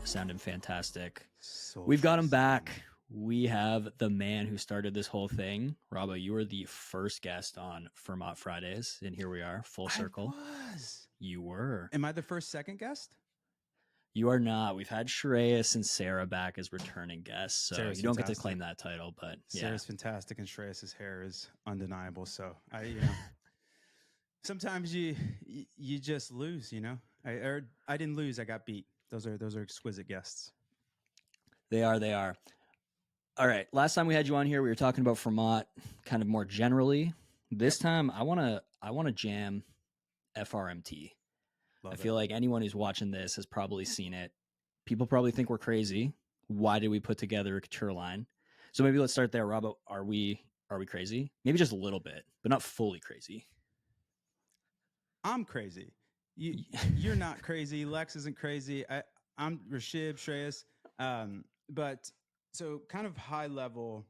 Sounding fantastic. So We've got him back. We have the man who started this whole thing. Robbo, you were the first guest on FERMAT Fridays, and here we are, full circle. I was. You were. Am I the first second guest? You are not. We've had Shreyas and Sarah back as returning guests, so Sarah's you don't fantastic. get to claim that title, but yeah. Sarah's fantastic, and Shreyas's hair is undeniable. So sometimes you just lose. I didn't lose. I got beat. Those are exquisite guests. They are. All right. Last time we had you on here, we were talking about FERMAT kind of more generally. This time, I want to jam FRMT. I feel like anyone who's watching this has probably seen it. People probably think we're crazy. Why did we put together a couture line? So maybe let's start there, Robbo. Are we crazy? Maybe just a little bit, but not fully crazy. I'm crazy. You're not crazy. Lex isn't crazy. I'm Rashib, Shreyas. But so kind of high level,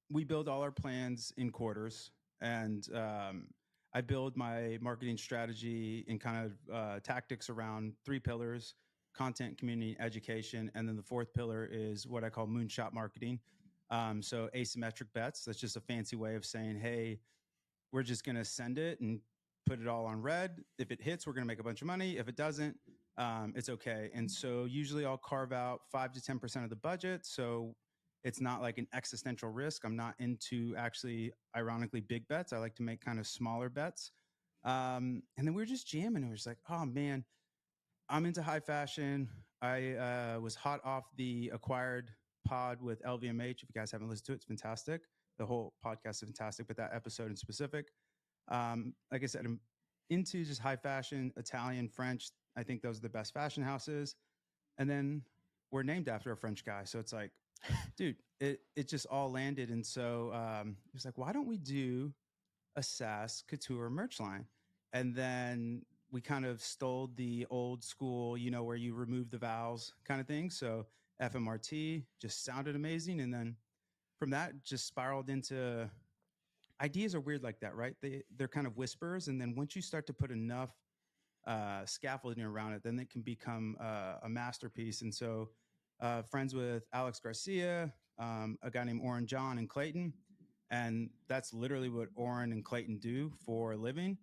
we build all our plans in quarters, and I build my marketing strategy and kind of tactics around 3 pillars: content, community, education. And then the 4th pillar is what I call Moonshot marketing. So asymmetric bets. That's just a fancy way of saying, hey, we're just going to send it and put it all on red. If it hits, we're going to make a bunch of money. If it doesn't, it's okay. And so usually I'll carve out 5 to 10% of the budget. So it's not like an existential risk. I'm not into actually, ironically, big bets. I like to make kind of smaller bets. And then we were just jamming. And we're just like, oh man, I'm into high fashion. I was hot off the acquired pod with LVMH. If you guys haven't listened to it, it's fantastic. The whole podcast is fantastic, but that episode in specific, like I said, I'm into just high fashion, Italian, French. I think those are the best fashion houses. And then we're named after a French guy. So it's like, dude, it just all landed. And so it was like, why don't we do a SaaS couture merch line? And then we kind of stole the old school, where you remove the vowels kind of thing. So FMRT just sounded amazing. And then from that just spiraled into, ideas are weird like that, right? They're kind of whispers. And then once you start to put enough scaffolding around it, then it can become a masterpiece. And so friends with Alex Garcia, a guy named Oren John and Clayton. And that's literally what Oren and Clayton do for a living.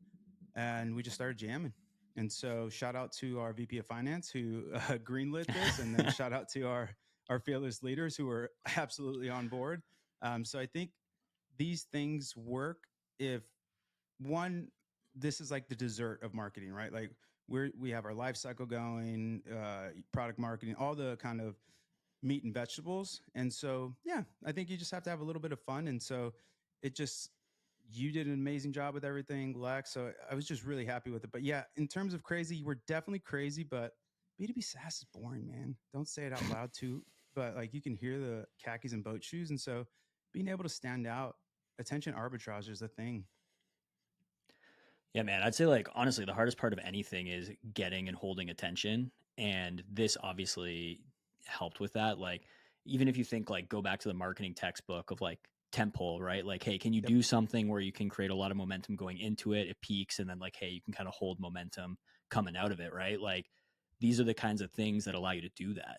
And we just started jamming. And so shout out to our VP of Finance who greenlit this. And then shout out to our fearless leaders who are absolutely on board. So I think these things work if, one, this is like the dessert of marketing, right? Like we have our life cycle going, product marketing, all the kind of meat and vegetables. And so, yeah, I think you just have to have a little bit of fun. And so you did an amazing job with everything, Lex. So I was just really happy with it. But yeah, in terms of crazy, you were definitely crazy, but B2B SaaS is boring, man. Don't say it out loud too, but like you can hear the khakis and boat shoes. And so being able to stand out, attention arbitrage is the thing. Yeah, man, I'd say like honestly, the hardest part of anything is getting and holding attention. And this obviously helped with that. Like, even if you think like go back to the marketing textbook of like tentpole, right? Like, hey, can you do something where you can create a lot of momentum going into it? It peaks, and then like, hey, you can kind of hold momentum coming out of it, right? Like, these are the kinds of things that allow you to do that.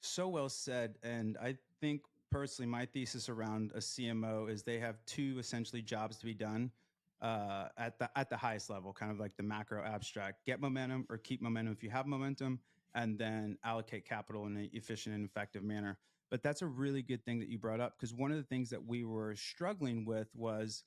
So well said. And I think personally, my thesis around a CMO is they have 2 essentially jobs to be done at the highest level, kind of like the macro abstract: get momentum or keep momentum if you have momentum, and then allocate capital in an efficient and effective manner. But that's a really good thing that you brought up, because one of the things that we were struggling with was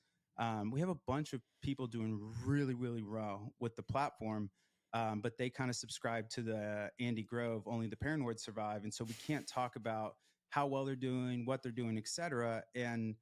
we have a bunch of people doing really, really well with the platform, but they kind of subscribe to the Andy Grove, only the paranoid survive. And so we can't talk about how well they're doing, what they're doing, et cetera. And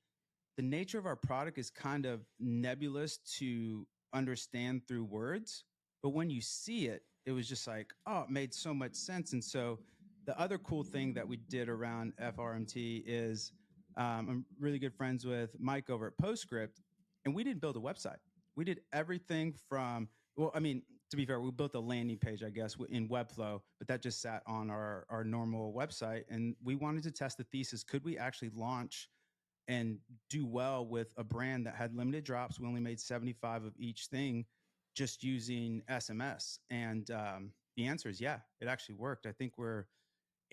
the nature of our product is kind of nebulous to understand through words. But when you see it, it was just like, oh, it made so much sense. And so the other cool thing that we did around FRMT is I'm really good friends with Mike over at Postscript, and we didn't build a website. We did everything from, well, I mean, to be fair, we built a landing page, I guess, in Webflow, but that just sat on our normal website. And we wanted to test the thesis. Could we actually launch and do well with a brand that had limited drops? We only made 75 of each thing just using SMS. And the answer is yeah, it actually worked. I think we're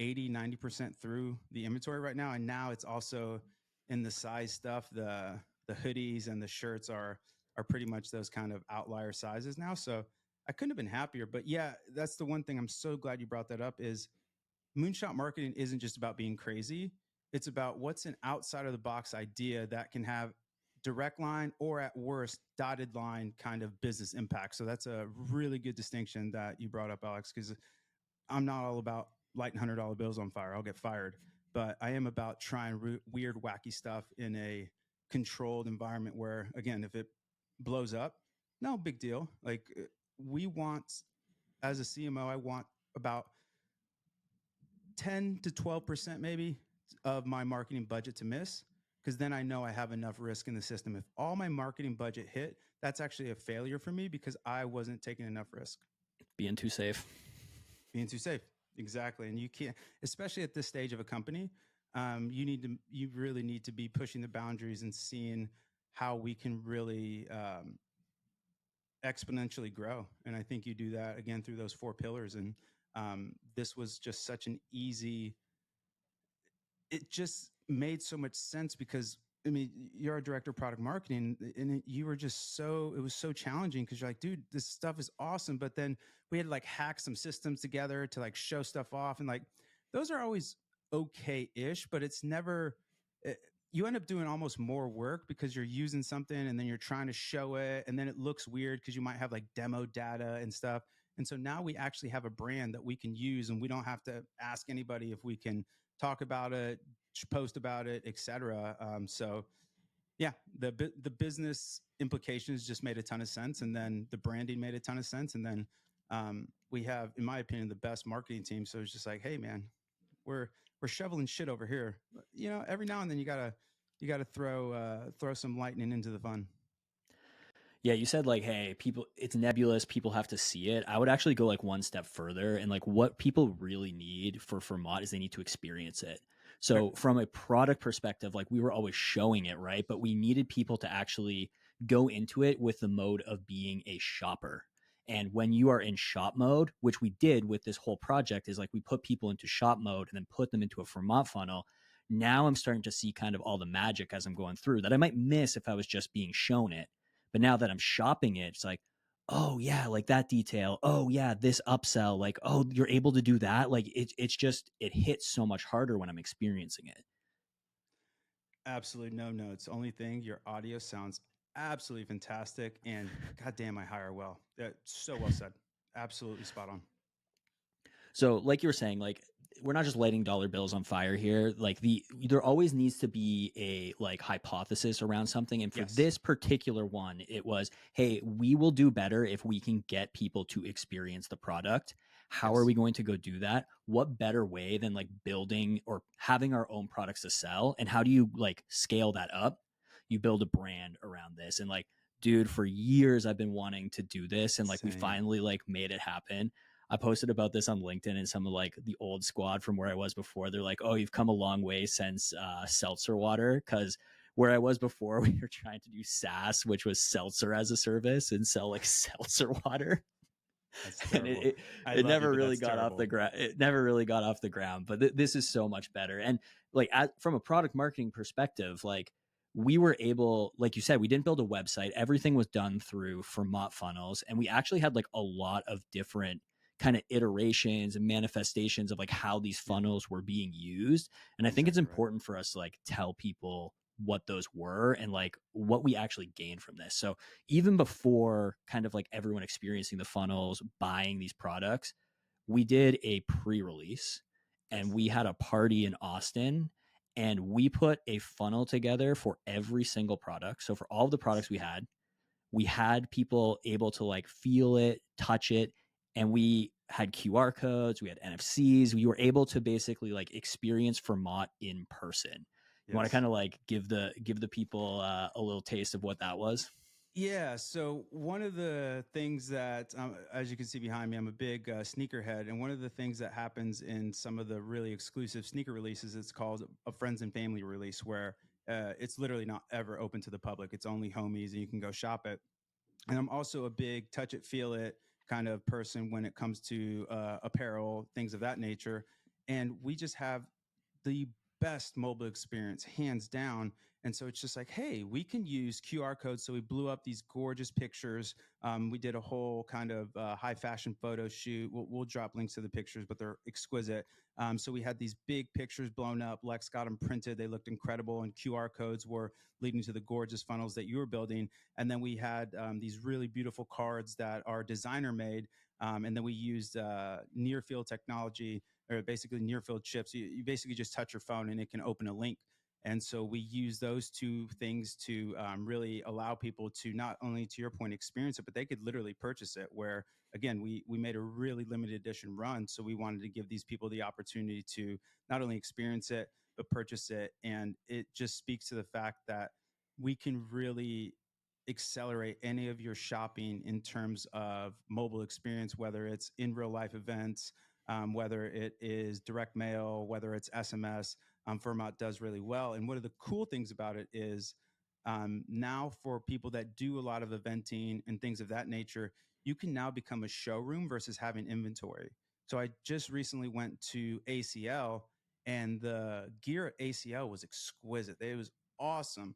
80-90% through the inventory right now, and now it's also in the size stuff. The hoodies and the shirts are pretty much those kind of outlier sizes now. So I couldn't have been happier. But yeah, that's the one thing I'm so glad you brought that up is Moonshot marketing isn't just about being crazy. It's about what's an outside of the box idea that can have direct line or at worst dotted line kind of business impact. So that's a really good distinction that you brought up, Alex, because I'm not all about lighting $100 bills on fire. I'll get fired. But I am about trying weird, wacky stuff in a controlled environment where, again, if it blows up, no big deal. Like we want, as a CMO, I want about 10 to 12% maybe of my marketing budget to miss, because then I know I have enough risk in the system. If all my marketing budget hit, that's actually a failure for me because I wasn't taking enough risk. Being too safe. Being too safe. Exactly. And you can't, especially at this stage of a company, you really need to be pushing the boundaries and seeing how we can really exponentially grow. And I think you do that again through those 4 pillars. And this was just such an easy, it just made so much sense because I mean, you're a director of product marketing, and you were just it was so challenging because you're like, dude, this stuff is awesome. But then we had to like hack some systems together to like show stuff off. And like, those are always okay ish, but it's never, you end up doing almost more work because you're using something and then you're trying to show it. And then it looks weird because you might have like demo data and stuff. And so now we actually have a brand that we can use and we don't have to ask anybody if we can talk about it, post about it, etc. So yeah, the business implications just made a ton of sense, and then the branding made a ton of sense, and then we have, in my opinion, the best marketing team. So it's just like, hey man, we're shoveling shit over here. You know, every now and then you gotta throw some lightning into the fun. Yeah, you said like, hey, people, it's nebulous. People have to see it. I would actually go like one step further, and like what people really need for FERMAT is they need to experience it. Right. So from a product perspective, like we were always showing it, right? But we needed people to actually go into it with the mode of being a shopper. And when you are in shop mode, which we did with this whole project, is like we put people into shop mode and then put them into a FERMAT funnel. Now I'm starting to see kind of all the magic as I'm going through that I might miss if I was just being shown it. But now that I'm shopping it, it's like, oh yeah, like that detail. Oh yeah, this upsell. Like, oh, you're able to do that. Like it's just, it hits so much harder when I'm experiencing it. Absolutely no notes. Only thing, your audio sounds absolutely fantastic, and goddamn, I hire well. So well said. Absolutely spot on. So, like you were saying, like we're not just lighting dollar bills on fire here. Like there always needs to be a like hypothesis around something. And for Yes. this particular one, it was, hey, we will do better if we can get people to experience the product. How are Yes. we going to go do that? What better way than like building or having our own products to sell? And how do you like scale that up? You build a brand around this. And like, dude, for years I've been wanting to do this, and like we Same. finally like made it happen. I posted about this on LinkedIn, and some of like the old squad from where I was before, they're like, oh, you've come a long way since seltzer water. Cause where I was before, we were trying to do SaaS, which was seltzer as a service, and sell like seltzer water. That's And terrible. I it love you, never but really that's got off terrible. the ground. It never really got off the ground, but this is so much better. And like from a product marketing perspective, like we were able, like you said, we didn't build a website. Everything was done through FERMAT funnels. And we actually had like a lot of different kind of iterations and manifestations of like how these Yeah, funnels were being used. And I think it's exactly right. important for us to like tell people what those were and like what we actually gained from this. So even before kind of like everyone experiencing the funnels, buying these products, we did a pre-release, and Yes. we had a party in Austin, and we put a funnel together for every single product. So for all of the Yes. products we had people able to like feel it, touch it, and we had QR codes, we had NFCs. We were able to basically like experience FERMAT in person. You want to Yes. kind of like give the people a little taste of what that was? Yeah. So one of the things that, as you can see behind me, I'm a big sneakerhead, and one of the things that happens in some of the really exclusive sneaker releases, it's called a friends and family release, where it's literally not ever open to the public. It's only homies, and you can go shop it. And I'm also a big touch it, feel it, kind of person when it comes to apparel, things of that nature. And we just have the best mobile experience, hands down. And so it's just like, hey, we can use QR codes. So we blew up these gorgeous pictures. We did a whole kind of high fashion photo shoot. We'll drop links to the pictures, but they're exquisite. So we had these big pictures blown up. Lex got them printed. They looked incredible. And QR codes were leading to the gorgeous funnels that you were building. And then we had these really beautiful cards that our designer made. And then we used near field technology, or basically near field chips. You basically just touch your phone and it can open a link. And so we use those two things to really allow people to not only, to your point, experience it, but they could literally purchase it. Where again, we made a really limited edition run, so we wanted to give these people the opportunity to not only experience it but purchase it. And it just speaks to the fact that we can really accelerate any of your shopping in terms of mobile experience, whether it's in real life events, whether it is direct mail, whether it's SMS. FERMAT does really well. And one of the cool things about it is now for people that do a lot of eventing and things of that nature, you can now become a showroom versus having inventory. So I just recently went to ACL, and the gear at ACL was exquisite. It was awesome,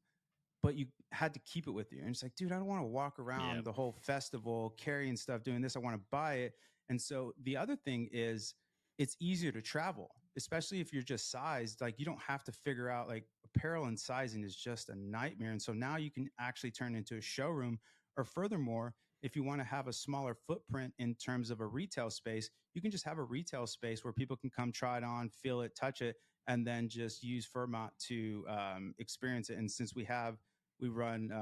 but you had to keep it with you. And it's like, dude, I don't want to walk Yeah. around the whole festival carrying stuff, doing this. I want to buy it. And so the other thing is it's easier to travel, especially if you're just sized. Like, you don't have to figure out, like, apparel and sizing is just a nightmare. And so now you can actually turn into a showroom. Or furthermore, if you want to have a smaller footprint in terms of a retail space, you can just have a retail space where people can come try it on, feel it, touch it, and then just use FERMAT to experience it. And since we run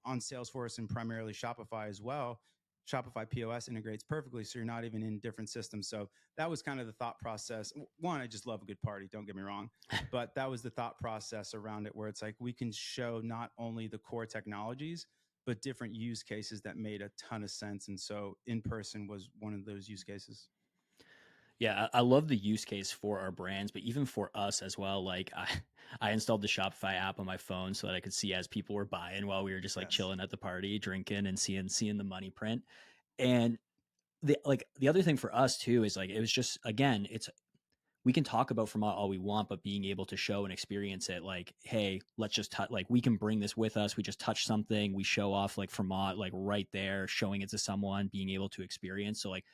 on Salesforce and primarily Shopify as well. Shopify POS integrates perfectly, so you're not even in different systems. So that was kind of the thought process. One, I just love a good party, don't get me wrong, but that was the thought process around it, where it's like we can show not only the core technologies, but different use cases that made a ton of sense. And so in person was one of those use cases. Yeah, I love the use case for our brands, but even for us as well. Like I installed the Shopify app on my phone so that I could see as people were buying while we were just like Yes. chilling at the party, drinking and seeing the money print. And the other thing for us too is like it was just again, it's we can talk about from all we want, but being able to show and experience it, like, hey, let's just touch, like, we can bring this with us. We just touch something, we show off like FRMT, like right there, showing it to someone, being able to experience. So, like,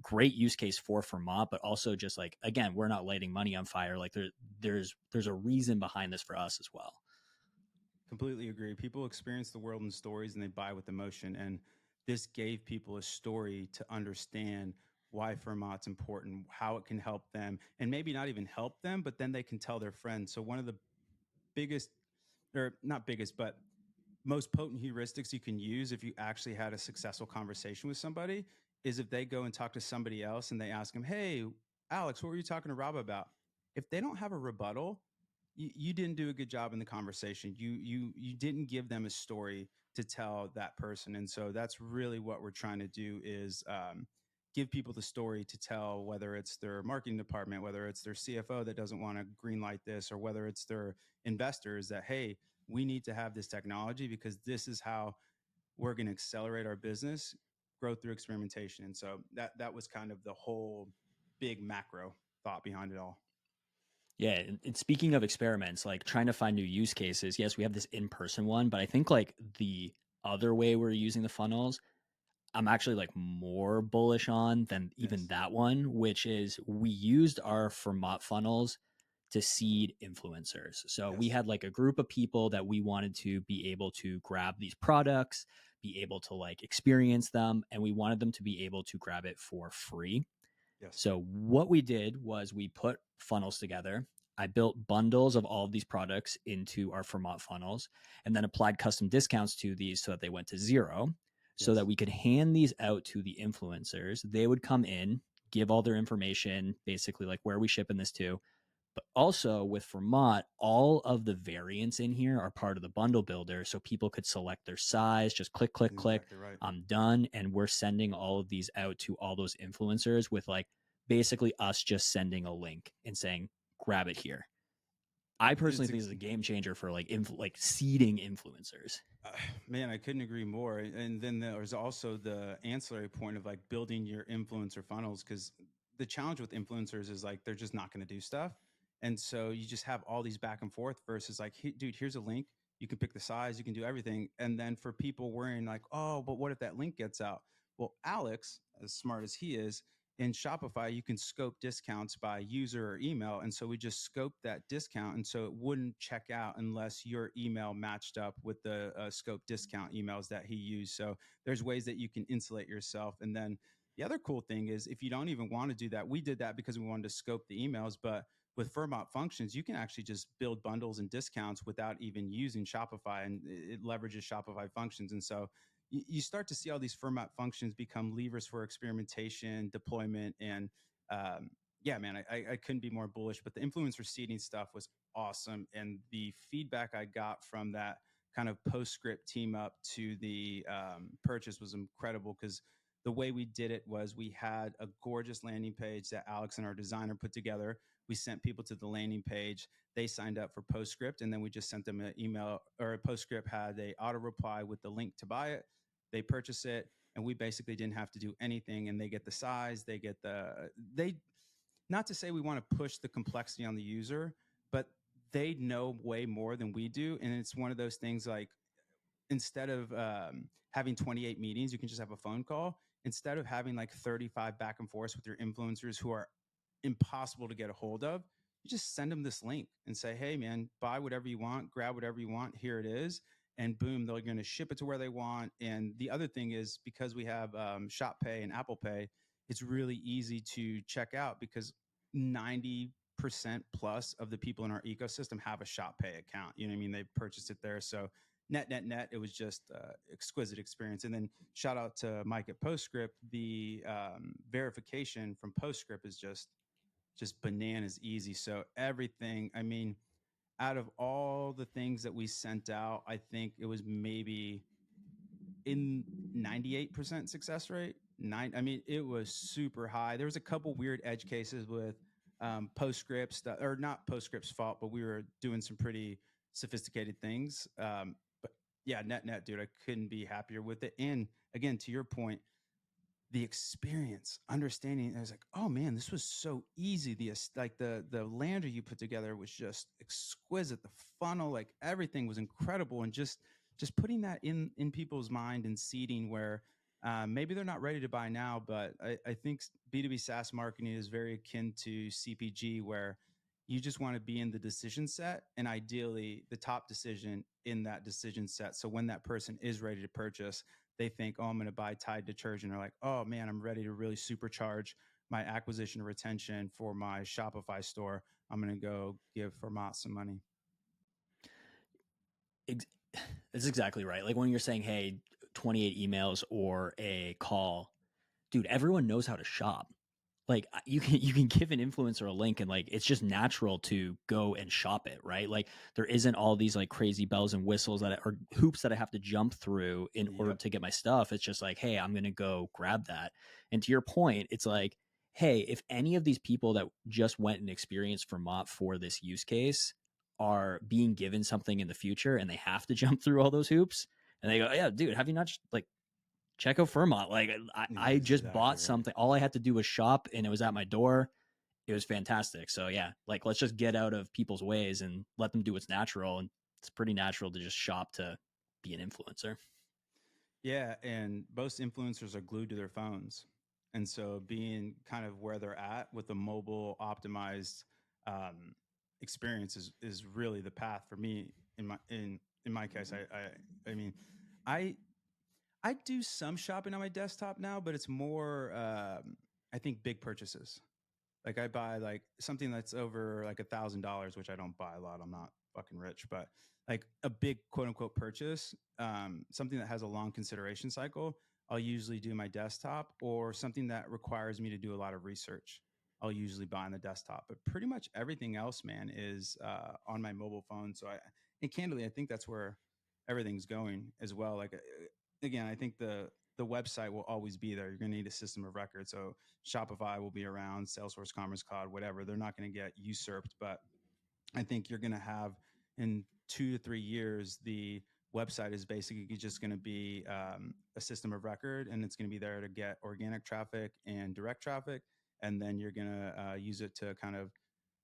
great use case for FRMT, but also just like, again, we're not lighting money on fire. Like, there's a reason behind this for us as well. Completely agree. People experience the world in stories and they buy with emotion. And this gave people a story to understand why FERMAT's important, how it can help them, and maybe not even help them, but then they can tell their friends. So, one of the biggest, or not biggest, but most potent heuristics you can use if you actually had a successful conversation with somebody is if they go and talk to somebody else and they ask them, hey, Alex, what were you talking to Rob about? If they don't have a rebuttal, you didn't do a good job in the conversation. You didn't give them a story to tell that person. And so that's really what we're trying to do is give people the story to tell, whether it's their marketing department, whether it's their CFO that doesn't want to greenlight this, or whether it's their investors that, hey, we need to have this technology because this is how we're going to accelerate our business, growth through experimentation. And so that was kind of the whole big macro thought behind it all. Yeah, and speaking of experiments, like trying to find new use cases, yes, we have this in-person one, but I think like the other way we're using the funnels, I'm actually like more bullish on than even Yes. that one, which is we used our FRMT funnels to seed influencers. So we Yes. had like a group of people that we wanted to be able to grab these products, be able to like experience them, and we wanted them to be able to grab it for free. Yes. So what we did was we put funnels together. I built bundles of all of these products into our FRMT funnels and then applied custom discounts to these so that they went to zero so that Yes. we could hand these out to the influencers. They would come in, give all their information, basically like where are we shipping this to, but also with FRMT, all of the variants in here are part of the bundle builder. So people could select their size, just click, click, click. Exactly right. I'm done. And we're sending all of these out to all those influencers with like basically us just sending a link and saying, grab it here. I personally think it's a game changer for like like seeding influencers. uh, Man, I couldn't agree more. And then there's also the ancillary point of like building your influencer funnels, because the challenge with influencers is like they're just not going to do stuff. And so you just have all these back and forth versus like, hey, dude, here's a link. You can pick the size, you can do everything. And then for people worrying like, oh, but what if that link gets out? Well, Alex, as smart as he is, in Shopify, you can scope discounts by user or email. And so we just scoped that discount. And so it wouldn't check out unless your email matched up with the scope discount emails that he used. So there's ways that you can insulate yourself. And then the other cool thing is if you don't even want to do that, we did that because we wanted to scope the emails. But with FERMAT functions, you can actually just build bundles and discounts without even using Shopify, and it leverages Shopify functions. And so you start to see all these FERMAT functions become levers for experimentation, deployment, and yeah, man, I couldn't be more bullish. But the influencer seeding stuff was awesome, and the feedback I got from that kind of postscript team up to the purchase was incredible, because the way we did it was we had a gorgeous landing page that Alex and our designer put together. We sent people to the landing page. They signed up for postscript, and then we just sent them an email, or a postscript had a auto reply with the link to buy it. They purchase it, and we basically didn't have to do anything. And they get the size, they get they, not to say we want to push the complexity on the user, but they know way more than we do. And it's one of those things like, instead of having 28 meetings, you can just have a phone call. Instead of having like 35 back and forth with your influencers who are impossible to get a hold of, you just send them this link and say, hey, man, buy whatever you want, grab whatever you want. Here it is. And boom, they're going to ship it to where they want. And the other thing is, because we have Shop Pay and Apple Pay, it's really easy to check out, because 90% plus of the people in our ecosystem have a Shop Pay account. You know what I mean? They purchased it there. So net, it was just exquisite experience. And then shout out to Mike at Postscript. The verification from Postscript is just bananas easy. So everything, I mean, out of all the things that we sent out, I think it was maybe in 98% success rate. I mean, it was super high. There was a couple weird edge cases with Postscripts, or not Postscript's fault, but we were doing some pretty sophisticated things. But yeah, net, dude, I couldn't be happier with it. And again, to your point, the experience, understanding, I was like, oh man, this was so easy. The lander you put together was just exquisite. The funnel, like everything was incredible. And just putting that in people's mind and seeding where maybe they're not ready to buy now. But I think B2B SaaS marketing is very akin to CPG, where you just want to be in the decision set, and ideally the top decision in that decision set. So when that person is ready to purchase, they think, oh, I'm going to buy Tide detergent. Or like, oh man, I'm ready to really supercharge my acquisition and retention for my Shopify store. I'm going to go give FERMAT some money. That's exactly right. Like when you're saying, hey, 28 emails or a call, dude, everyone knows how to shop. Like you can give an influencer a link and like it's just natural to go and shop it, right? Like there isn't all these like crazy bells and whistles that or hoops that I have to jump through in order to get my stuff. It's just like, hey, I'm gonna go grab that. And to your point, it's like, hey, if any of these people that just went and experienced FERMAT for this use case are being given something in the future and they have to jump through all those hoops, and they go, yeah, dude, have you not like check out FERMAT? Like I just Exactly bought right. something. All I had to do was shop and it was at my door. It was fantastic. So yeah, like let's just get out of people's ways and let them do what's natural. And it's pretty natural to just shop to be an influencer. Yeah, and most influencers are glued to their phones, and so being kind of where they're at with a mobile optimized um, experience is really the path for me. In my case, I mean, I I do some shopping on my desktop now, but it's more I think big purchases. Like I buy like something that's over like $1,000, which I don't buy a lot. I'm not fucking rich, but like a big quote unquote purchase, something that has a long consideration cycle, I'll usually do my desktop, or something that requires me to do a lot of research. I'll usually buy on the desktop, but pretty much everything else, man, is on my mobile phone. So and candidly, I think that's where everything's going as well. Like again, I think the website will always be there. You're going to need a system of record. So Shopify will be around, Salesforce, Commerce Cloud, whatever. They're not going to get usurped. But I think you're going to have in 2 to 3 years, the website is basically just going to be a system of record, and it's going to be there to get organic traffic and direct traffic. And then you're going to use it to kind of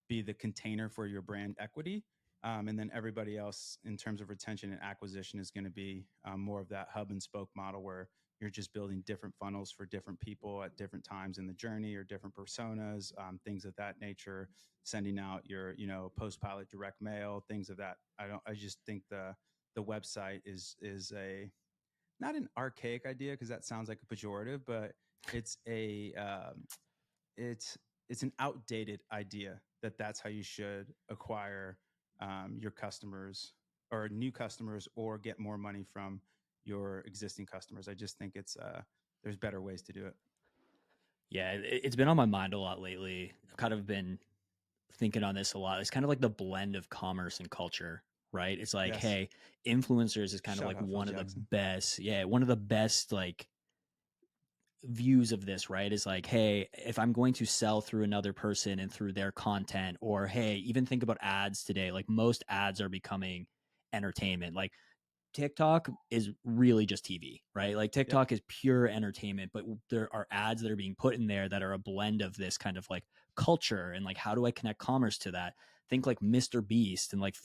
be the container for your brand equity. And then everybody else in terms of retention and acquisition is going to be more of that hub and spoke model where you're just building different funnels for different people at different times in the journey or different personas, things of that nature, sending out your, post pilot direct mail, things of that. I just think the website is a, not an archaic idea because that sounds like a pejorative, but it's a, it's it's an outdated idea that that's how you should acquire your customers or new customers or get more money from your existing customers. I just think it's there's better ways to do it. Yeah, it's been on my mind a lot lately. I've kind of been thinking on this a lot. It's kind of like the blend of commerce and culture, right? It's like, Yes. hey, influencers is kind of Shout like out Phil one of the Jackson. best, yeah, one of the best like views of this, right? Is like, hey, if I'm going to sell through another person and through their content, or hey, even think about ads today, like most ads are becoming entertainment. Like TikTok is really just TV, right? Like Yep. TikTok is pure entertainment, but there are ads that are being put in there that are a blend of this kind of like culture and like how do I connect commerce to that? Think like Mr. Beast and like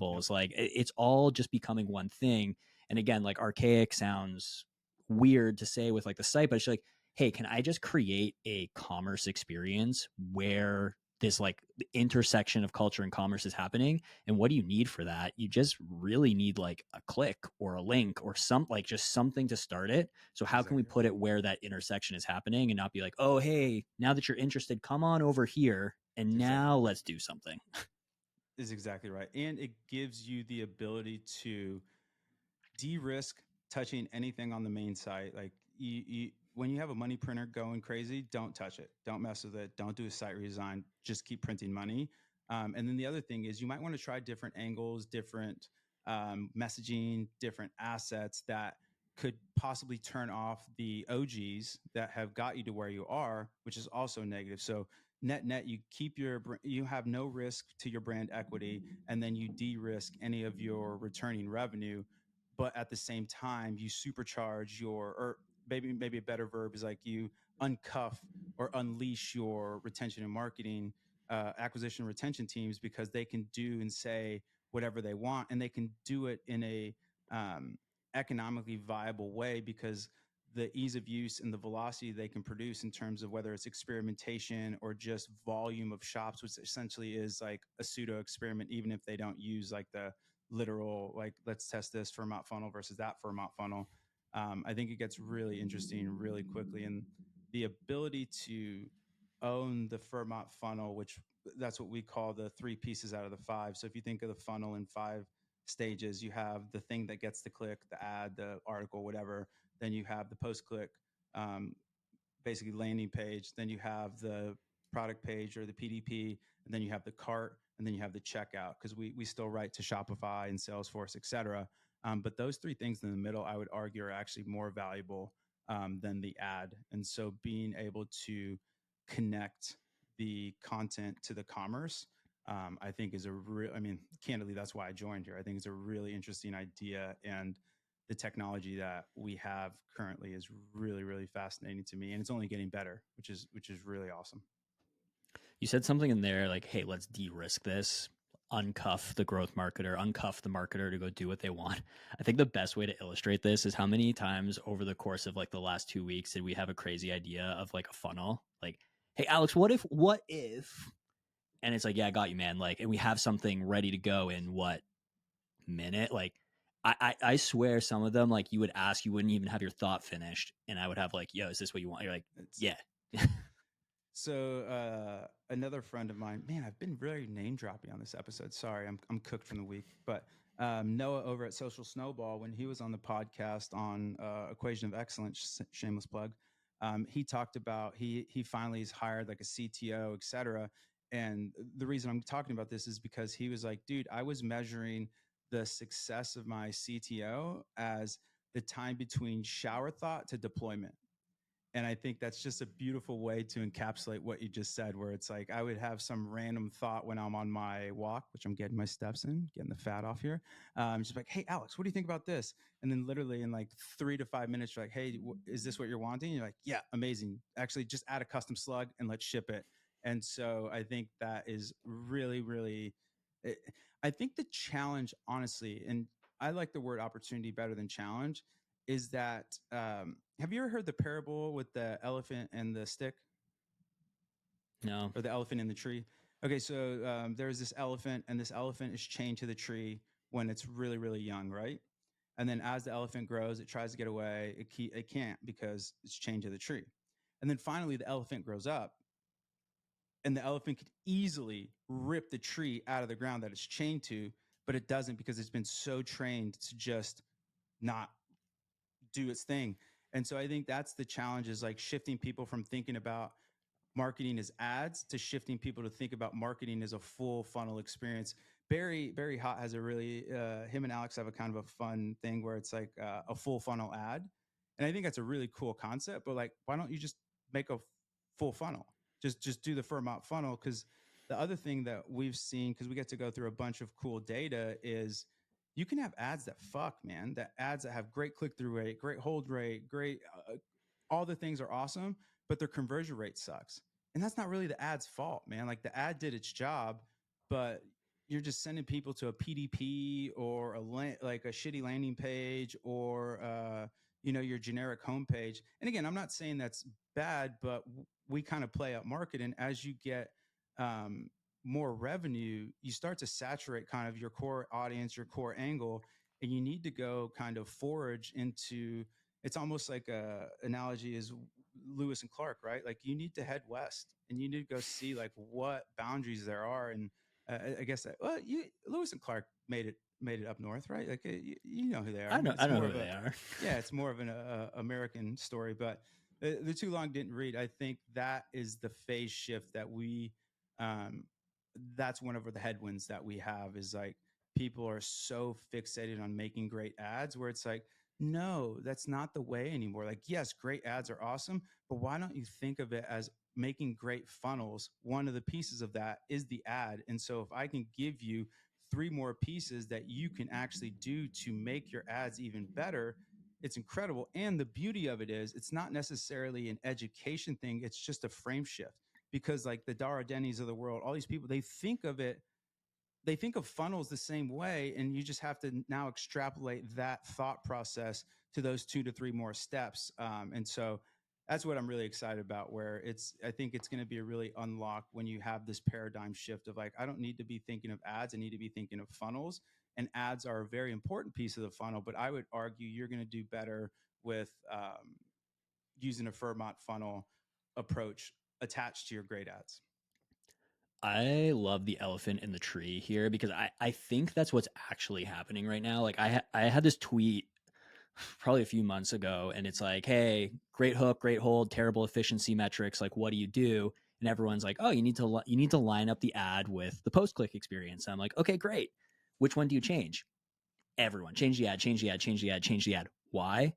Yep. Feastables, like it's all just becoming one thing. And again, like archaic sounds weird to say with like the site, but it's like, hey, can I just create a commerce experience where this like intersection of culture and commerce is happening? And what do you need for that? You just really need like a click or a link or some like just something to start it. So how can we Exactly right. put it where that intersection is happening and not be like, oh, hey, now that you're interested, come on over here and Exactly now right. let's do something. Is exactly right. And it gives you the ability to de-risk touching anything on the main site. Like when you have a money printer going crazy, don't touch it. Don't mess with it. Don't do a site redesign. Just keep printing money. And then the other thing is you might want to try different angles, different messaging, different assets that could possibly turn off the OGs that have got you to where you are, which is also negative. So net, you have no risk to your brand equity, and then you de-risk any of your returning revenue, but at the same time you supercharge or maybe a better verb is like you uncuff or unleash your retention and marketing acquisition retention teams because they can do and say whatever they want, and they can do it in a um, economically viable way because the ease of use and the velocity they can produce in terms of whether it's experimentation or just volume of shops, which essentially is like a pseudo experiment, even if they don't use like the literal, like, let's test this FERMAT funnel versus that FERMAT funnel. I think it gets really interesting really quickly. And the ability to own the FERMAT funnel, which that's what we call the 3 pieces out of the 5. So if you think of the funnel in 5 stages, you have the thing that gets the click, the ad, the article, whatever. Then you have the post click, um, basically landing page. Then you have the product page or the PDP, and then you have the cart, and then you have the checkout because we still write to Shopify and Salesforce, et cetera. But those 3 things in the middle, I would argue, are actually more valuable than the ad. And so being able to connect the content to the commerce, I think is a real, I mean, candidly, that's why I joined here. I think it's a really interesting idea. And the technology that we have currently is really, really fascinating to me. And it's only getting better, which is really awesome. You said something in there like, hey, let's de-risk this, uncuff the growth marketer, uncuff the marketer to go do what they want. I think the best way to illustrate this is how many times over the course of like the last 2 weeks did we have a crazy idea of like a funnel? Like, hey, Alex, what if, and it's like, yeah, I got you, man. Like, and we have something ready to go in what minute? Like, I swear some of them, like you would ask, you wouldn't even have your thought finished. And I would have like, yo, is this what you want? You're like, It's yeah. so another friend of mine, man, I've been really name dropping on this episode. Sorry, I'm cooked from the week, but Noah over at Social Snowball, when he was on the podcast on Equation of Excellence, shameless plug, he talked about he finally has hired like a CTO, et cetera. And the reason I'm talking about this is because he was like, dude, I was measuring the success of my CTO as the time between shower thought to deployment. And I think that's just a beautiful way to encapsulate what you just said, where it's like I would have some random thought when I'm on my walk, which I'm getting my steps in, getting the fat off here. Just like, hey, Alex, what do you think about this? And then literally in like 3 to 5 minutes, you're like, hey, is this what you're wanting? And you're like, yeah, amazing. Actually, just add a custom slug and let's ship it. And so I think that is really, really, I think the challenge, honestly, and I like the word opportunity better than challenge, is that have you ever heard the parable with the elephant and the stick? No. Or the elephant in the tree? Okay, so there's this elephant, and this elephant is chained to the tree when it's really, really young, right? And then as the elephant grows, it tries to get away. It can't because it's chained to the tree. And then finally, the elephant grows up, and the elephant could easily rip the tree out of the ground that it's chained to, but it doesn't because it's been so trained to just not do its thing. And so I think that's the challenge, is like shifting people from thinking about marketing as ads to shifting people to think about marketing as a full funnel experience. Barry Hott has a really him and Alex have a kind of a fun thing where it's like a full funnel ad. And I think that's a really cool concept, but like, why don't you just make a full funnel? Just do the FERMAT funnel. Because the other thing that we've seen, because we get to go through a bunch of cool data, is you can have ads that fuck, man. That ads that have great click-through rate, great hold rate, great all the things are awesome, but their conversion rate sucks. And that's not really the ad's fault, man. Like the ad did its job, but you're just sending people to a PDP or like a shitty landing page or your generic homepage. And again, I'm not saying that's bad, but we kind of play up market, and as you get more revenue, you start to saturate kind of your core audience, your core angle, and you need to go kind of forage into. It's almost like a analogy is Lewis and Clark, right? Like you need to head west and you need to go see like what boundaries there are. And I guess Lewis and Clark made it up north, right? Like you know who they are. I It's know more who of a they are. yeah, it's more of an American story. But the too long didn't read. I think that is the phase shift that we. Um, that's one of the headwinds that we have, is like people are so fixated on making great ads, where it's like, no, that's not the way anymore. Like, yes, great ads are awesome, but why don't you think of it as making great funnels? One of the pieces of that is the ad. And so if I can give you 3 more pieces that you can actually do to make your ads even better, it's incredible. And the beauty of it is it's not necessarily an education thing. It's just a frame shift, because like the Dara Denny's of the world, all these people, they think of funnels the same way, and you just have to now extrapolate that thought process to those 2 to 3 more steps. And so that's what I'm really excited about, where I think it's going to be a really unlock when you have this paradigm shift of like, I don't need to be thinking of ads. I need to be thinking of funnels, and ads are a very important piece of the funnel. But I would argue you're going to do better with using a FERMAT funnel approach attached to your great ads. I love the elephant in the tree here because I think that's what's actually happening right now. Like I had this tweet probably a few months ago, and it's like, hey, great hook, great hold, terrible efficiency metrics. Like, what do you do? And everyone's like, oh, you need to line up the ad with the post click experience. And I'm like, okay, great. Which one do you change? Everyone change the ad, change the ad, change the ad, change the ad. Why?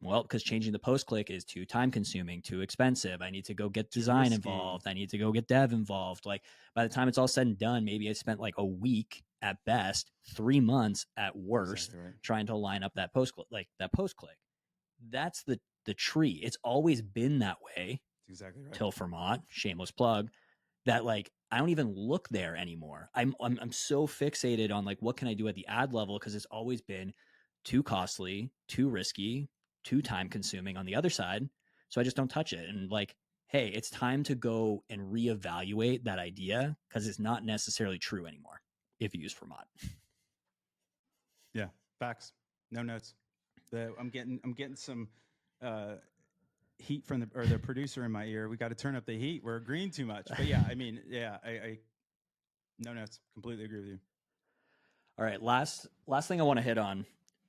Well, because changing the post click is too time consuming, too expensive. I need to go get design involved. I need to go get dev involved. Like by the time it's all said and done, maybe I spent like a week at best, 3 months at worst, Exactly right. trying to line up that post click, That's the tree. It's always been that way. That's exactly right. Till FERMAT, shameless plug, that like I don't even look there anymore. I'm so fixated on like what can I do at the ad level, because it's always been too costly, too risky, too time consuming on the other side. So I just don't touch it. And like, hey, it's time to go and reevaluate that idea, because it's not necessarily true anymore if you use FERMAT. Yeah, facts. No notes. I'm getting some heat from the producer in my ear. We got to turn up the heat. We're agreeing too much. But yeah, I mean, yeah, I no notes. Completely agree with you. All right, last thing I want to hit on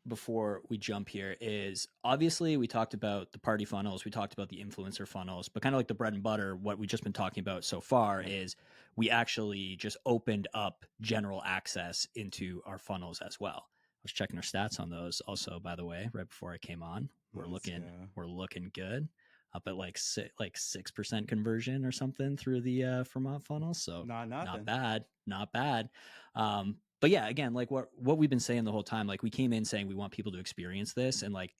before we jump here is, obviously we talked about the party funnels, we talked about the influencer funnels, but kind of like the bread and butter, what we've just been talking about so far is we actually just opened up general access into our funnels as well. I was checking our stats on those also, by the way, right before I came on. We're looking good. up at like 6% conversion or something through the FERMAT funnel. So Not not nothing. bad, not bad. But yeah, again, like what we've been saying the whole time, like we came in saying we want people to experience this, and like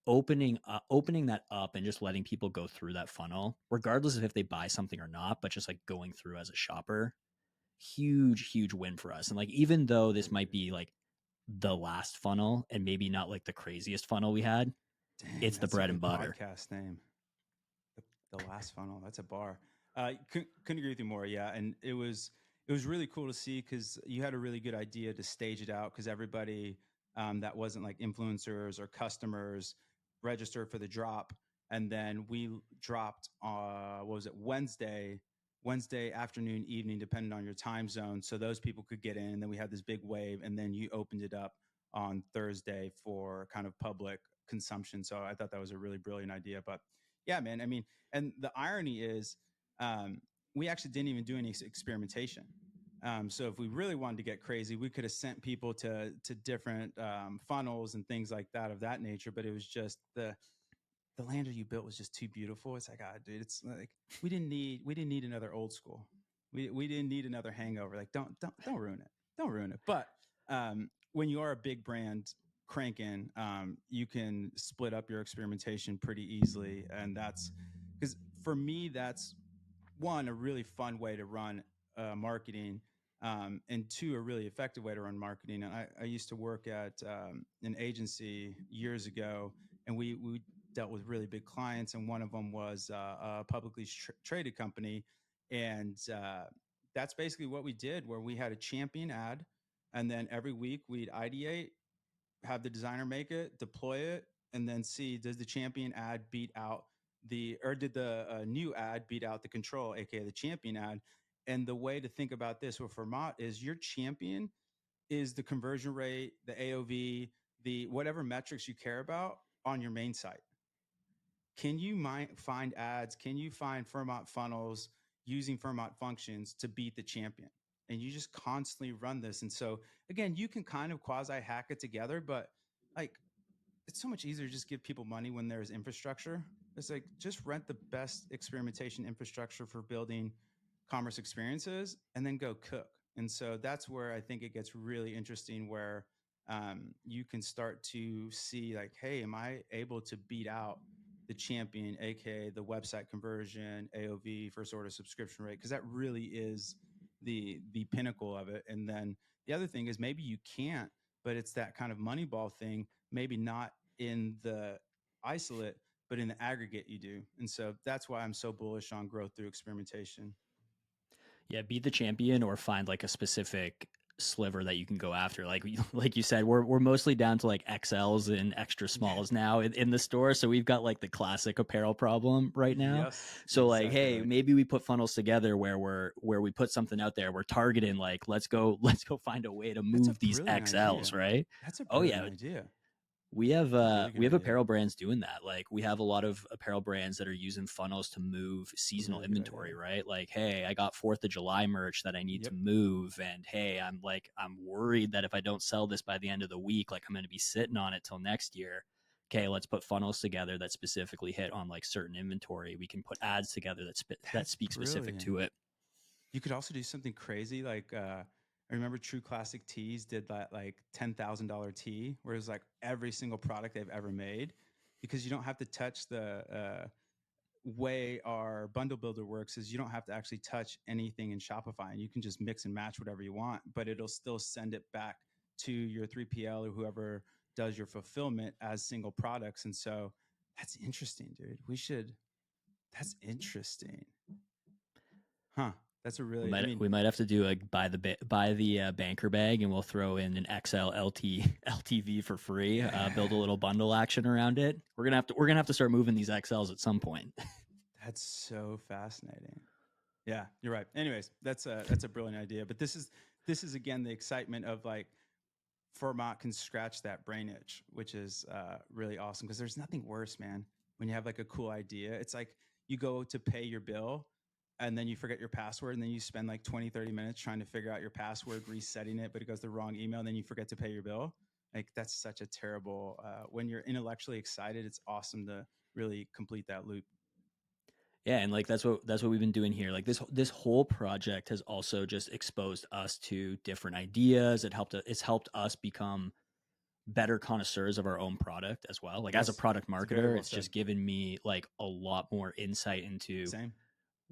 opening that up and just letting people go through that funnel, regardless of if they buy something or not, but just like going through as a shopper, huge win for us. And like even though this might be like the last funnel and maybe not like the craziest funnel we had, Dang, it's the that's a bread and good butter. podcast name. The last funnel. That's a bar. Couldn't agree with you more. Yeah, and it was really cool to see because you had a really good idea to stage it out because everybody that wasn't like influencers or customers registered for the drop, and then we dropped what was it, Wednesday afternoon, evening, depending on your time zone, so those people could get in. And then we had this big wave, and then you opened it up on Thursday for kind of public consumption. So I thought that was a really brilliant idea. But yeah, man, I mean, and the irony is, we actually didn't even do any experimentation. So if we really wanted to get crazy, we could have sent people to different funnels and things like that of that nature. But it was just the lander you built was just too beautiful. It's like, ah, dude, it's like we didn't need another old school. We didn't need another hangover. Like, don't ruin it. Don't ruin it. But when you are a big brand cranking, you can split up your experimentation pretty easily, and that's because for me, that's one, a really fun way to run marketing, and two, a really effective way to run marketing. And I used to work at an agency years ago, and we dealt with really big clients, and one of them was a publicly traded company, and that's basically what we did, where we had a champion ad, and then every week we'd ideate, have the designer make it, deploy it, and then see, does the champion ad beat out did the new ad beat out the control, aka the champion ad? And the way to think about this with FERMAT is your champion is the conversion rate, the AOV, the whatever metrics you care about on your main site. Can you find ads? Can you find FERMAT funnels using FERMAT functions to beat the champion? And you just constantly run this. And so again, you can kind of quasi hack it together, but like it's so much easier to just give people money when there's infrastructure. It's like just rent the best experimentation infrastructure for building commerce experiences and then go cook. And so that's where I think it gets really interesting, where you can start to see like, hey, am I able to beat out the champion, aka the website conversion, AOV, first order subscription rate? Because that really is the pinnacle of it. And then the other thing is maybe you can't, but it's that kind of Moneyball thing. Maybe not in the isolate, but in the aggregate you do. And so that's why I'm so bullish on growth through experimentation. Yeah, beat the champion or find like a specific sliver that you can go after. Like like you said, we're mostly down to like XLs and extra Yeah. smalls now in the store. So we've got like the classic apparel problem right now. Yes, So like, exactly hey, right. maybe we put funnels together where we put something out there. We're targeting like let's go find a way to That's a move these brilliant XLs, idea. right? That's a Oh brilliant yeah, idea. That's a really good we have idea. apparel brands doing that. Like we have a lot of apparel brands that are using funnels to move seasonal Really good idea. inventory, right? Like, hey, I got 4th of July merch that I need to Yep. move, and hey, I'm worried that if I don't sell this by the end of the week, like I'm going to be sitting on it till next year. Okay, let's put funnels together that specifically hit on like certain inventory. We can put ads together that That's speak specific brilliant. to it. You could also do something crazy like I remember True Classic Tees did that like $10,000 tee, where it was like every single product they've ever made, because you don't have to touch the way our bundle builder works is you don't have to actually touch anything in Shopify, and you can just mix and match whatever you want, but it'll still send it back to your 3PL or whoever does your fulfillment as single products. And so that's interesting, dude. That's interesting. Huh. That's a really, I mean, We might have to do a buy the banker bag, and we'll throw in an XL LTV for free. Build a yeah, little bundle action around it. We're gonna have to start moving these XLs at some point. that's so fascinating. Yeah, you're right. Anyways, that's a brilliant idea. But this is again the excitement of like FERMAT can scratch that brain itch, which is really awesome, because there's nothing worse, man, when you have like a cool idea. It's like you go to pay your bill and then you forget your password, and then you spend like 20, 30 minutes trying to figure out your password, resetting it, but it goes the wrong email, and then you forget to pay your bill. Like that's such a terrible, when you're intellectually excited, it's awesome to really complete that loop. Yeah, and like that's what we've been doing here. Like this whole project has also just exposed us to different ideas. It's helped us become better connoisseurs of our own product as well. Like as a Yes, product it's very marketer, well it's said. just given me like a lot more insight into Same.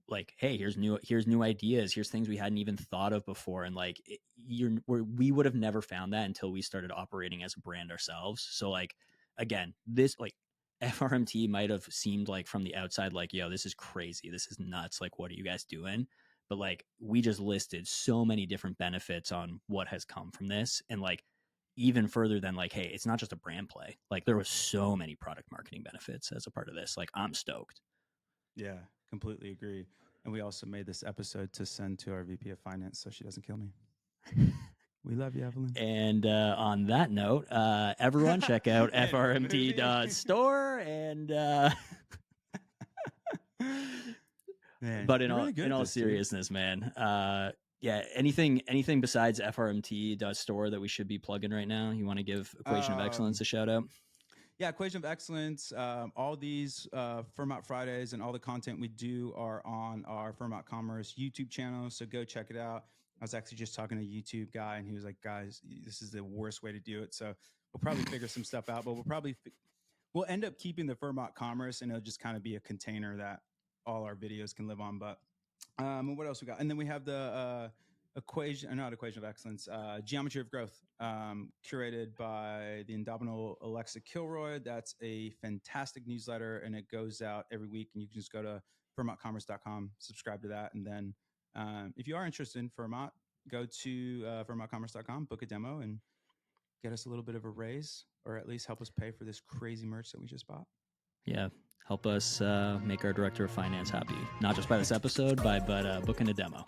like, hey, here's new ideas, here's things we hadn't even thought of before, and like we would have never found that until we started operating as a brand ourselves. So like again, this like FRMT might have seemed like from the outside like, yo, this is crazy, this is nuts, like what are you guys doing? But like we just listed so many different benefits on what has come from this, and like even further than like, hey, it's not just a brand play, like there was so many product marketing benefits as a part of this. Like I'm stoked. Yeah, completely agree. And we also made this episode to send to our VP of Finance so she doesn't kill me. We love you, Evelyn. And on that note, everyone check out And FRMT.store. And man, but you're really good in at all this, dude. seriousness, man, yeah, anything besides FRMT.store that we should be plugging right now? You want to give Equation of Excellence a shout out? Yeah, Equation of Excellence. All these FERMAT Fridays and all the content we do are on our FERMAT Commerce YouTube channel. So go check it out. I was actually just talking to a YouTube guy, and he was like, "Guys, this is the worst way to do it." So we'll probably figure some stuff out, but we'll end up keeping the FERMAT Commerce, and it'll just kind of be a container that all our videos can live on. But what else we got? And then we have the not equation of excellence, geometry of growth, curated by the indomitable Alexa Kilroy. That's a fantastic newsletter, and it goes out every week. And you can just go to FERMATcommerce.com, subscribe to that, and then if you are interested in FERMAT, go to FERMATcommerce.com, book a demo, and get us a little bit of a raise, or at least help us pay for this crazy merch that we just bought. Yeah, help us make our director of finance happy, not just by this episode, but booking a demo.